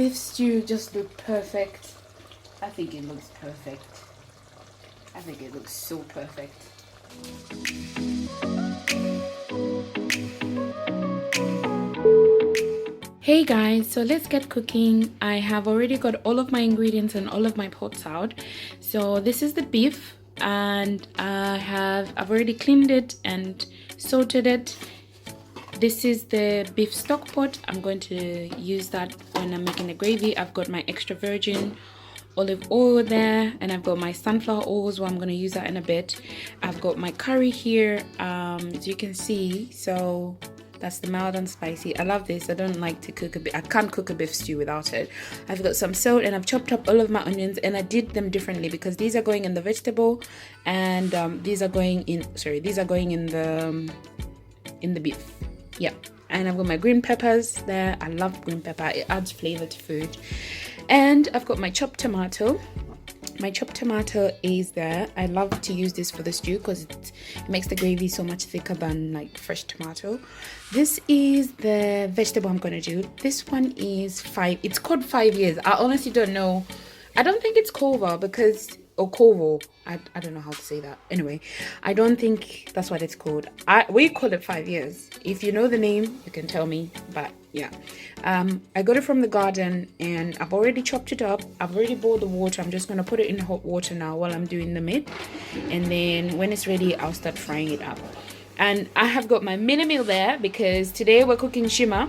beef stew just look perfect. I think it looks perfect. I think it looks so perfect. Hey guys, so let's get cooking. I have already got all of my ingredients and all of my pots out. So this is the beef, and I've already cleaned it and salted it. This is the beef stock pot. I'm going to use that when I'm making the gravy. I've got my extra virgin olive oil there, and I've got my sunflower oil as well. I'm going to use that in a bit. I've got my curry here, as you can see. So that's the mild and spicy. I love this. I don't like to cook a bit. I can't cook a beef stew without it. I've got some salt, and I've chopped up all of my onions, and I did them differently because these are going in the vegetable, and these are going in. Sorry, these are going in the beef. Yeah, and I've got my green peppers there. I love green pepper. It adds flavor to food. And I've got my chopped tomato. My chopped tomato is there. I love to use this for the stew because it makes the gravy so much thicker than like fresh tomato. This is the vegetable I'm going to do. This one is it's called 5 years. I honestly don't know. I don't think it's Kova because, or Kovo. I don't know how to say that. Anyway, I don't think that's what it's called. We call it 5 years. If you know the name, you can tell me. But yeah, I got it from the garden, and I've already chopped it up. I've already boiled the water. I'm just going to put it in hot water now while I'm doing the meat, and then when it's ready, I'll start frying it up. And I have got my mini meal there because today we're cooking Nshima.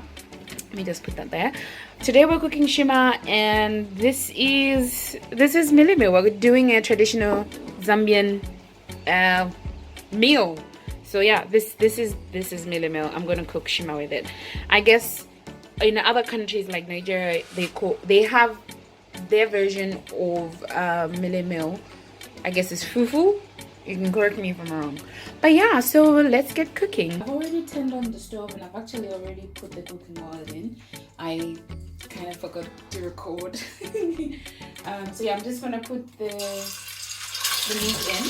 Let me just put that there. Today we're cooking Nshima, and this is mili meal. We're doing a traditional Zambian meal. So yeah, this is mili meal. I'm gonna cook Nshima with it. I guess in other countries like Nigeria, they have their version of mili meal. I guess it's fufu. You can correct me if I'm wrong. But yeah, so let's get cooking. I've already turned on the stove, and I've actually already put the cooking oil in. I kind of forgot to record. So yeah, I'm just gonna put the meat in.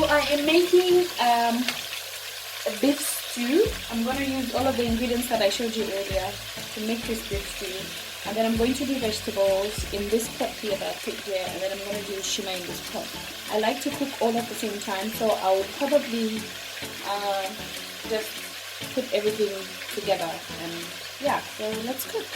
I am making a beef stew. I'm going to use all of the ingredients that I showed you earlier to make this beef stew. And then I'm going to do vegetables in this pot here that I put here. And then I'm going to do Nshima in this pot. I like to cook all at the same time, so I will probably just put everything together. And yeah, so let's cook.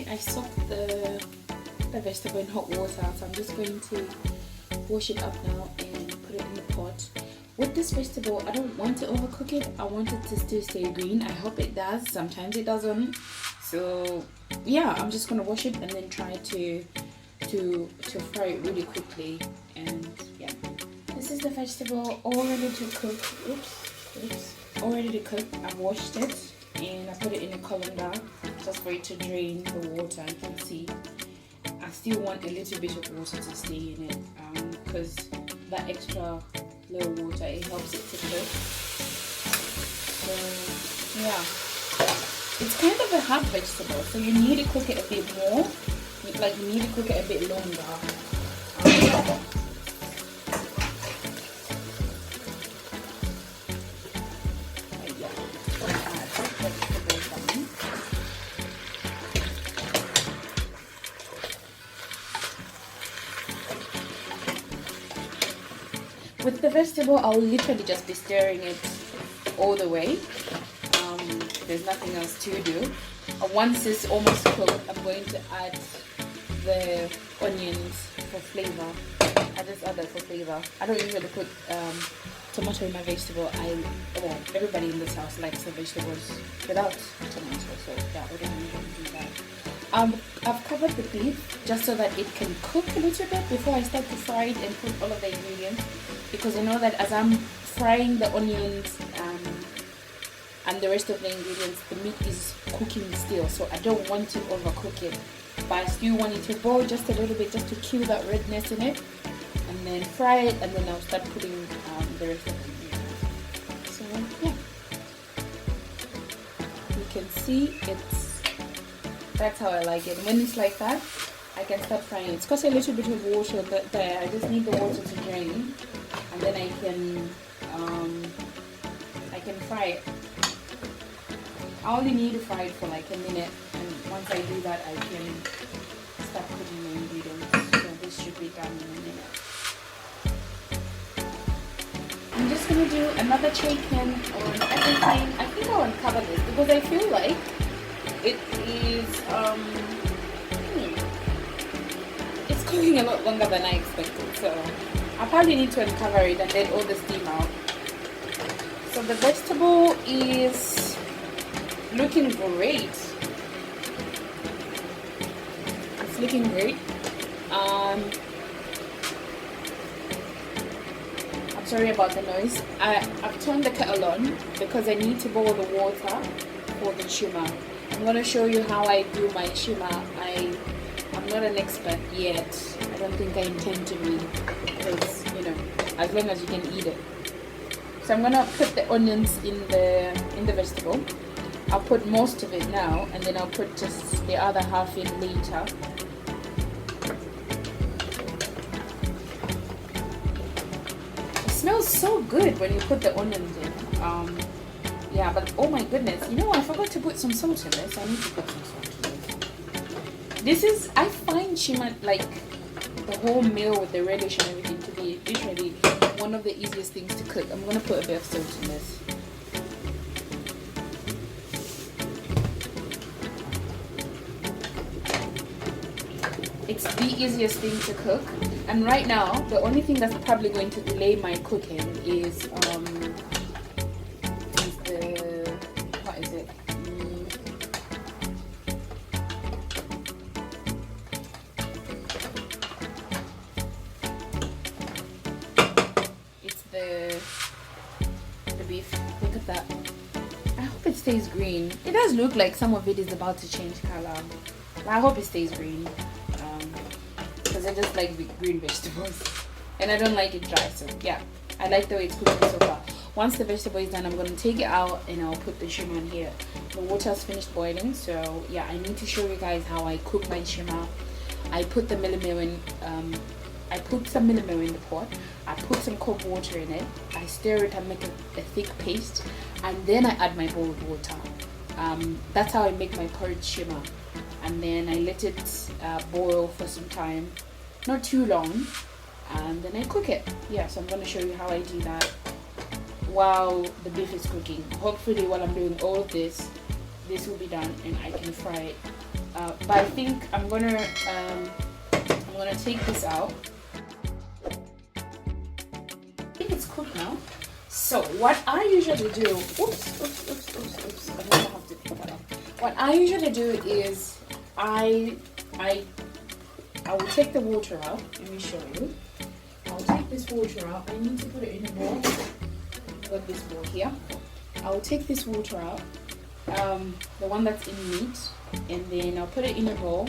I soaked the vegetable in hot water, so I'm just going to wash it up now and put it in the pot. With this vegetable, I don't want to overcook it. I want it to still stay green. I hope it does. Sometimes it doesn't. So yeah, I'm just gonna wash it and then try to fry it really quickly. And yeah, this is the vegetable all ready to cook. Oops, all ready to cook. I've washed it and I put it in a colander just for it to drain the water. You can see I still want a little bit of water to stay in it because that extra little water, it helps it to cook. So yeah, it's kind of a hard vegetable, so you need to cook it a bit more, like you need to cook it a bit longer. With the vegetable, I'll literally just be stirring it all the way. There's nothing else to do. Once it's almost cooked, I'm going to add the onions for flavor. I just add that for flavor. I don't usually put tomato in my vegetable. Well, everybody in this house likes the vegetables without tomato, so yeah, we don't usually do that. I've covered the beef just so that it can cook a little bit before I start to fry it and put all of the ingredients, because I know that as I'm frying the onions and the rest of the ingredients, the meat is cooking still, so I don't want to overcook it, but I still want it to boil just a little bit, just to kill that redness in it, and then fry it, and then I'll start putting the rest of the ingredients. So yeah, you can see that's how I like it. When it's like that, I can start frying it. It's got a little bit of water there. I just need the water to drain, and then I can fry it. I only need to fry it for like a minute, and once I do that, I can start putting the ingredients. So this should be done in a minute. I'm just gonna do another check-in on everything. I think I'll uncover this because I feel like it is it's cooking a lot longer than I expected, so I probably need to uncover it and let all the steam out. So the vegetable is looking great. It's looking great. I'm sorry about the noise. I've turned the kettle on because I need to boil the water for the nshima. I'm going to show you how I do my nshima. I'm not an expert yet. I don't think I intend to be, because, you know, as long as you can eat it. So I'm going to put the onions in the vegetable. I'll put most of it now, and then I'll put just the other half in later. It smells so good when you put the onions in. Yeah, but oh my goodness, you know, I forgot to put some salt in this. I need to put some salt in this. I find nshima, like the whole meal with the relish and everything, to be literally one of the easiest things to cook. I'm gonna put a bit of salt in this. It's the easiest thing to cook, and right now the only thing that's probably going to delay my cooking is the beef. Look at that. I hope it stays green. It does look like some of it is about to change color, but I hope it stays green, because I just like green vegetables and I don't like it dry. So yeah, I like the way it's cooking so far. Once the vegetable is done, I'm going to take it out and I'll put the nshima in here. The water's finished boiling, so yeah, I need to show you guys how I cook my nshima. I put the milimil in, I put some milimil in the pot. I put some cold water in it. I stir it and make a thick paste, and then I add my boiled water. That's how I make my porridge nshima, and then I let it boil for some time, not too long, and then I cook it. Yeah, so I'm going to show you how I do that while the beef is cooking. Hopefully while I'm doing all of this will be done and I can fry it. But I think I'm gonna take this out. I think it's cooked now. So what I usually do, oops, I'm gonna have to put that up. What I usually do is I will take the water out. Let me show you. I'll take this water out. I need to put it in a bowl. Got this bowl here. I will take this water out, the one that's in meat, and then I'll put it in a bowl.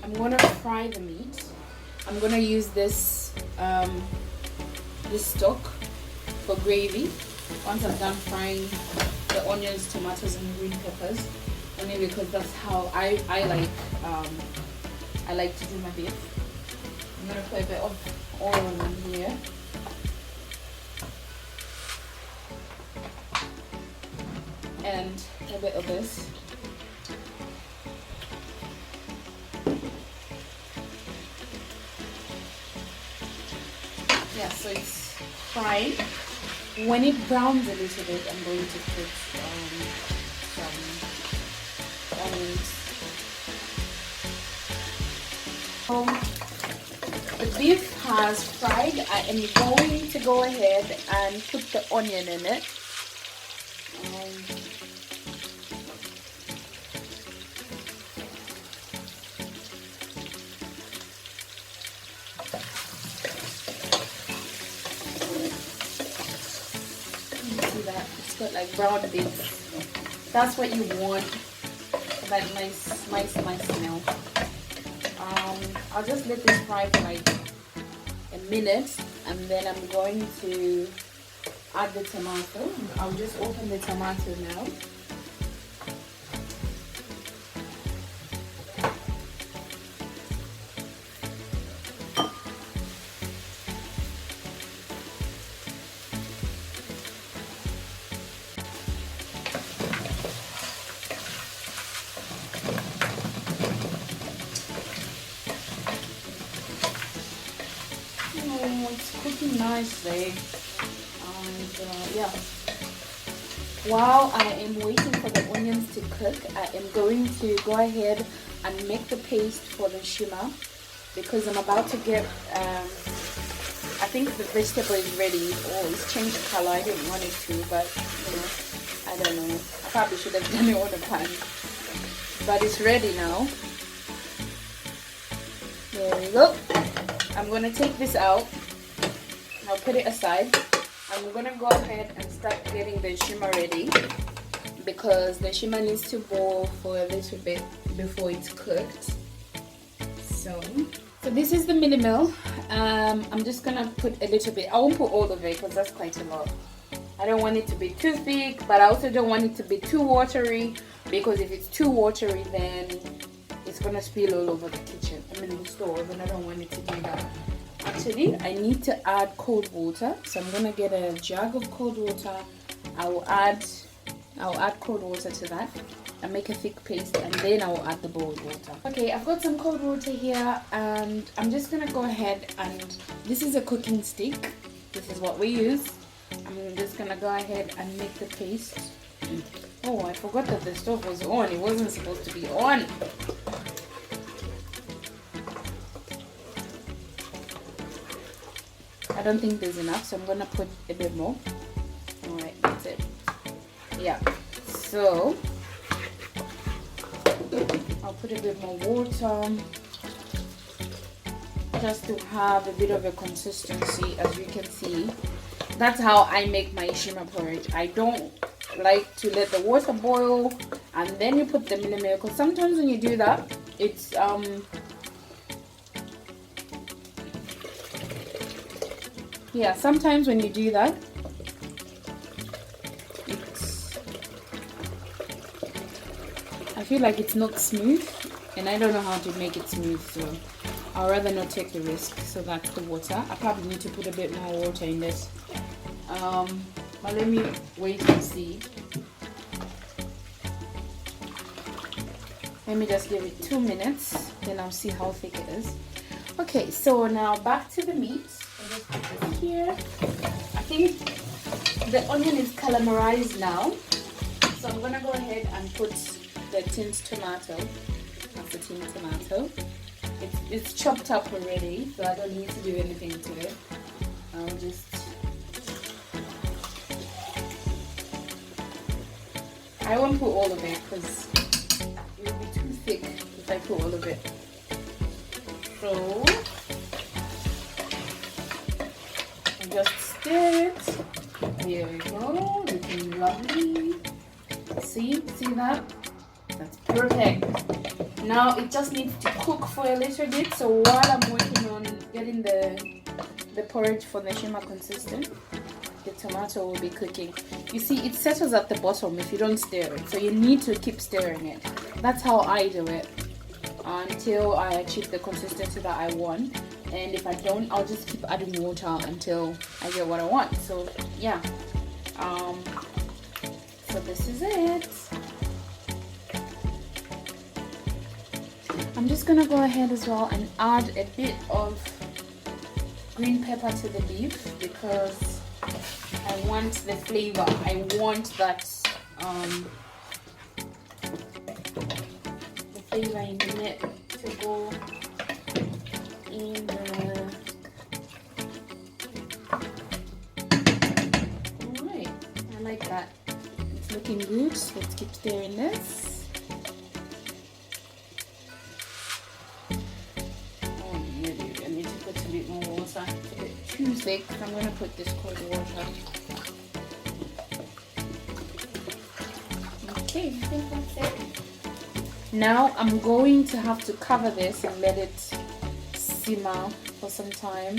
I'm gonna fry the meat. I'm gonna use this this stock for gravy. Once I'm done frying the onions, tomatoes, and green peppers, only because that's how I like to do my beef. I'm gonna put a bit of oil in here. And a bit of this. Yeah, so it's frying. When it browns a little bit, I'm going to put some onions. The beef has fried. I am going to go ahead and put the onion in it. got like brown bits. That's what you want. That nice smell. I'll just let this fry for like a minute, and then I'm going to add the tomato. I'll just open the tomato now. It's cooking nicely, and yeah. While I am waiting for the onions to cook, I am going to go ahead and make the paste for the nshima, because I'm about to get, I think the vegetable is ready. Oh, it's changed color. I didn't want it to, but you know, I don't know. I probably should have done it on the pan, but it's ready now. There we go. I'm going to take this out. I'll put it aside. I'm going to go ahead and start getting the nshima ready, because the nshima needs to boil for a little bit before it's cooked. So this is the mini meal. I'm just going to put a little bit. I won't put all of it because that's quite a lot. I don't want it to be too thick, but I also don't want it to be too watery, because if it's too watery, then it's going to spill all over the kitchen. I mean the stove, and I don't want it to do that. Actually, I need to add cold water, so I'm gonna get a jug of cold water. I'll add cold water to that and make a thick paste, and then I will add the boiled water. Okay, I've got some cold water here, and I'm just gonna go ahead, and this is a cooking stick. This is what we use. I'm just gonna go ahead and make the paste. Oh, I forgot that the stove was on. It wasn't supposed to be on. I don't think there's enough, so I'm gonna put a bit more. Alright, that's it. Yeah, so I'll put a bit more water just to have a bit of a consistency. As you can see, that's how I make my nshima porridge. I don't like to let the water boil and then you put them in the milk, because sometimes when you do that, it's yeah, sometimes when you do that, I feel like it's not smooth, and I don't know how to make it smooth, so I'll rather not take the risk. So that's the water. I probably need to put a bit more water in this, but let me wait and see. Let me just give it 2 minutes, then I'll see how thick it is. Okay, so now back to the meat. I'll just put this here. I think the onion is caramelized now, so I'm gonna go ahead and put the tinned tomato. That's the tinned tomato. It's chopped up already, so I don't need to do anything to it. I'll just I won't put all of it because it will be too thick if I put all of it. So just stir it. There we go, looking lovely. See that? That's perfect. Now it just needs to cook for a little bit. So while I'm working on getting the porridge for the nshima consistent, the tomato will be cooking. You see, it settles at the bottom if you don't stir it, so you need to keep stirring it. That's how I do it until I achieve the consistency that I want. And if I don't, I'll just keep adding water until I get what I want. So yeah, so this is it. I'm just gonna go ahead as well and add a bit of green pepper to the beef because I want the flavor. I want that the flavor in the meat to go in the. Alright, I like that. It's looking good. Let's keep stirring this. Too thick, so I'm going to put this cold water. Okay, I think that's it. Now I'm going to have to cover this and let it simmer for some time.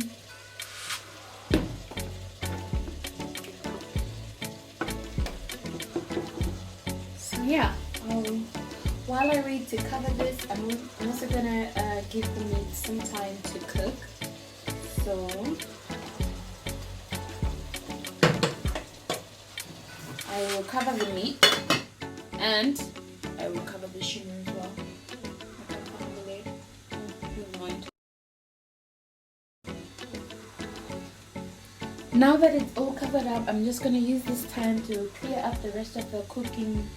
So yeah, while I wait to cover this, I'm also gonna give the meat some time to cook. So I will cover the meat and I will cover the shrimp as well. Now that it's all covered up, I'm just going to use this time to clear up the rest of the cooking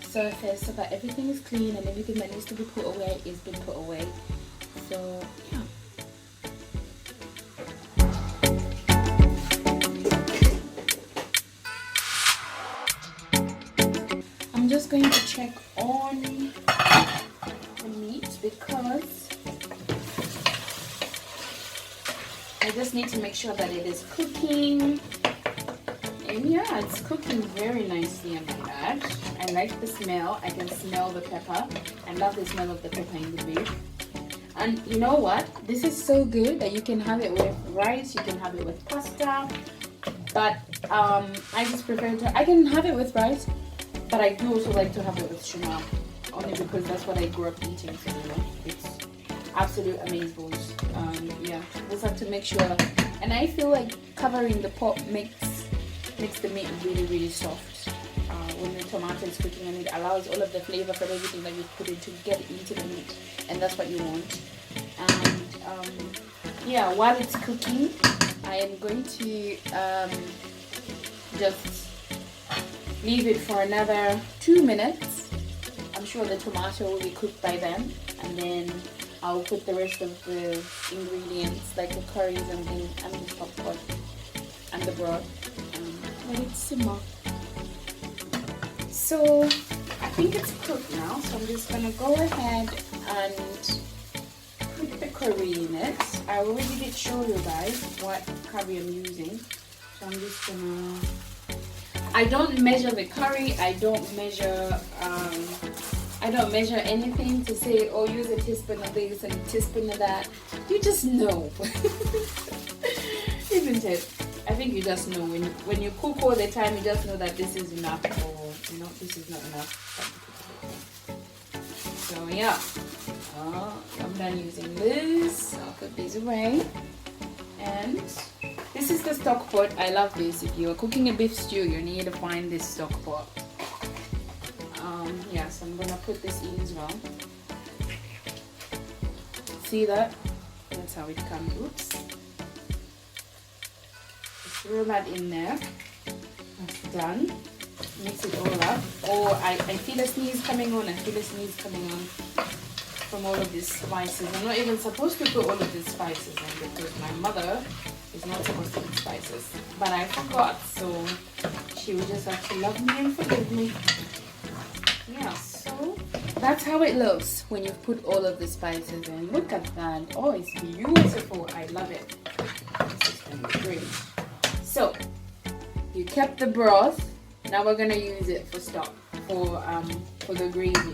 surface so that everything is clean and everything that needs to be put away is been put away. So yeah. I'm just going to check on the meat because I just need to make sure that it is cooking. And yeah, it's cooking very nicely, I might add. I like the smell. I can smell the pepper. I love the smell of the pepper in the beef. And you know what? This is so good that you can have it with rice, you can have it with pasta. But I just prefer to, I can have it with rice, but I do also like to have it with Nshima. Only because that's what I grew up eating, so you know, it's absolute amazeballs. Yeah, just have to make sure. And I feel like covering the pot makes the meat really soft when the tomato is cooking, and it allows all of the flavor from everything that you put in to get into the meat, and that's what you want. And yeah, while it's cooking, I am going to just leave it for another 2 minutes. I'm sure the tomato will be cooked by then, and then I'll put the rest of the ingredients like the curries and the stock pot and the broth. Let it simmer. So I think it's cooked now, so I'm just gonna go ahead and put the curry in it. I already did show you guys what curry I'm using, so I'm just gonna, I don't measure the curry, I don't measure anything to say, oh, use a teaspoon of this and a teaspoon of that. You just know. Isn't it? I think you just know when you cook all the time, you just know that this is enough, or you know, this is not enough. So yeah, I'm done using this. I'll put this away. And this is the stock pot. I love this. If you are cooking a beef stew, you need to find this stock pot. Yeah, so I'm gonna put this in as well. See that? That's how it comes. Oops. Throw that in there. That's done. Mix it all up. Oh, I feel a sneeze coming on. I feel a sneeze coming on from all of these spices. I'm not even supposed to put all of these spices in because my mother is not supposed to eat spices. But I forgot, so she will just have to love me and forgive me. Yeah, so that's how it looks when you put all of the spices in. Look at that. Oh, it's beautiful. I love it. This is going to be great. So you kept the broth. Now we're gonna use it for stock, for the gravy.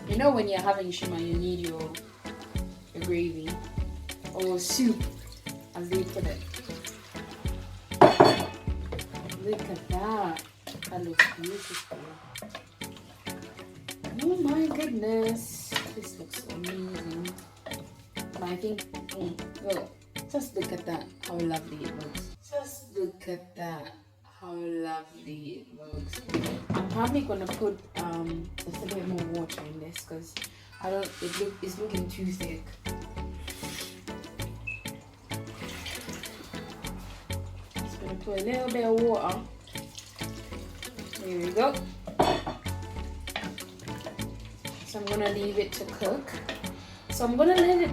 You know, when you're having Nshima, you need your gravy or soup, as they put it. Look at that. That looks beautiful. Oh my goodness, this looks amazing. But I think, look, just look at that, how lovely it looks. Just look at that, how lovely it looks. I'm probably gonna put just a bit more water in this because it's looking too thick. Just gonna put a little bit of water. Here we go. So I'm gonna leave it to cook. So I'm gonna let it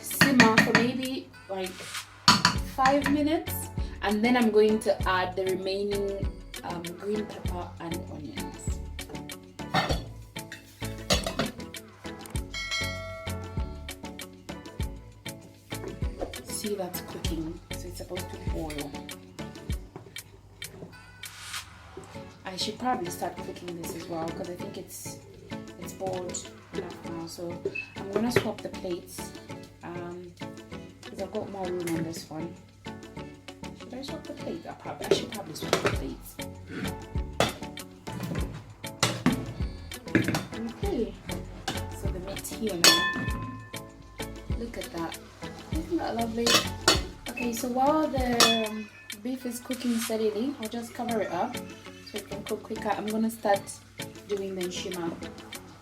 simmer for maybe like 5 minutes, and then I'm going to add the remaining green pepper and onions. See, that's cooking, so it's supposed to boil. I should probably start cooking this as well because I think it's boiled enough now. So I'm gonna swap the plates because I've got more room on this one. Should I swap the plates? I should probably swap the plates. Okay, so the meat's here now. Look at that. Isn't that lovely? Okay, so while the beef is cooking steadily, I'll just cover it up so it can cook quicker. I'm gonna start doing the nshima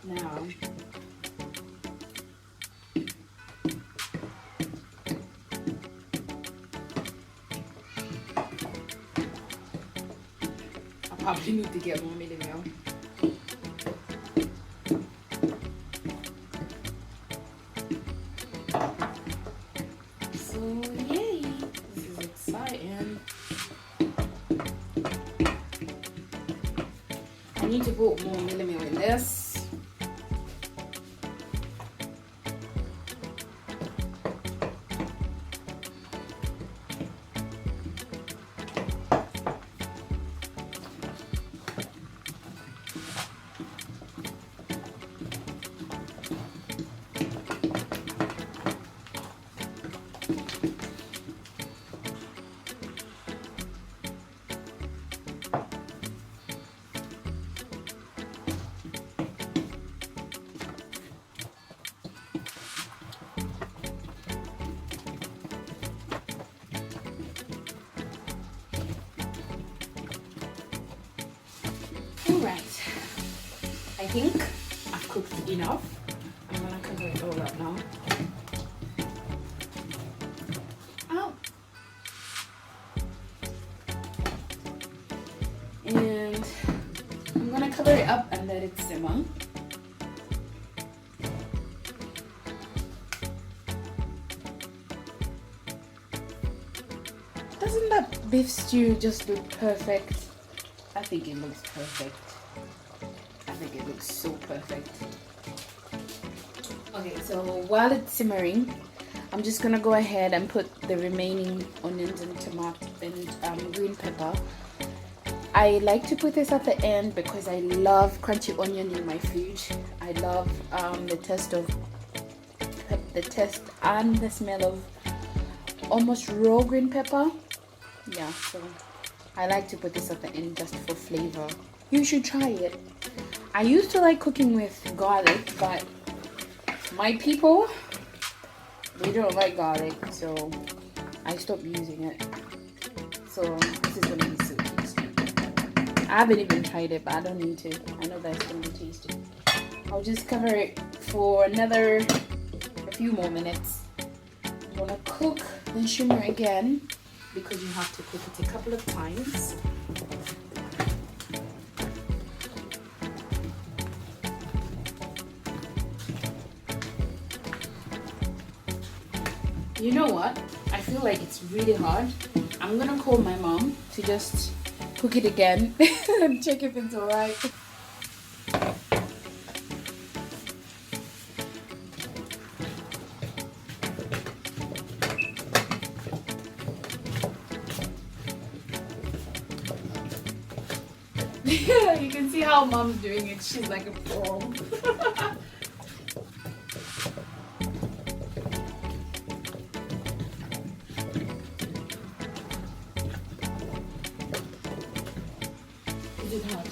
now. I probably need to get more mealy meal. So yay, this is exciting. I need to put more mealy meal in this. Alright, I think I've cooked enough. I'm gonna cover it all up now. Oh. And I'm gonna cover it up and let it simmer. Doesn't that beef stew just look perfect? I think it looks perfect. I think it looks so perfect. Okay, so while it's simmering, I'm just gonna go ahead and put the remaining onions and tomato and green pepper. I like to put this at the end because I love crunchy onion in my food. I love the taste and the smell of almost raw green pepper. Yeah, so I like to put this at the end just for flavor. You should try it. I used to like cooking with garlic, but my people, they don't like garlic, so I stopped using it. So this is gonna be so tasty. I haven't even tried it, but I don't need to. I know that it's gonna be tasty. I'll just cover it for a few more minutes. I'm gonna cook the nshima again, because you have to cook it a couple of times. You know what? I feel like it's really hard. I'm gonna call my mom to just cook it again and check if it's alright. You can see how mom's doing it. She's like a pro. Is it hot?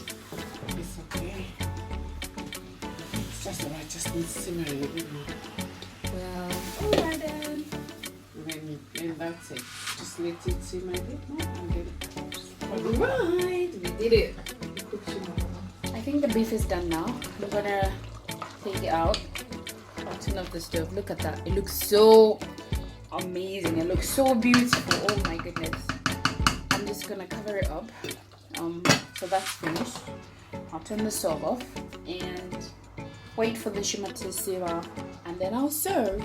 It's okay. It's just alright. Just needs to simmer a little bit more. Well, alright then. And that's it. Just let it simmer a bit more and then. Alright, we did it. I think the beef is done now. I'm gonna take it out. I'll turn off the stove. Look at that. It looks so amazing. It looks so beautiful. Oh my goodness. I'm just gonna cover it up. So that's finished. I'll turn the stove off and wait for the nshima to simmer, and then I'll serve.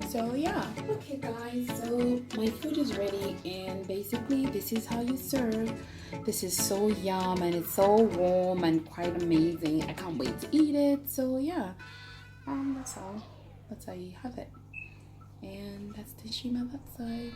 So yeah. Okay guys, so my food is ready, and basically this is how you serve. This is so yum, and it's so warm and quite amazing. I can't wait to eat it. So yeah, that's how you have it. And that's the nshima that side.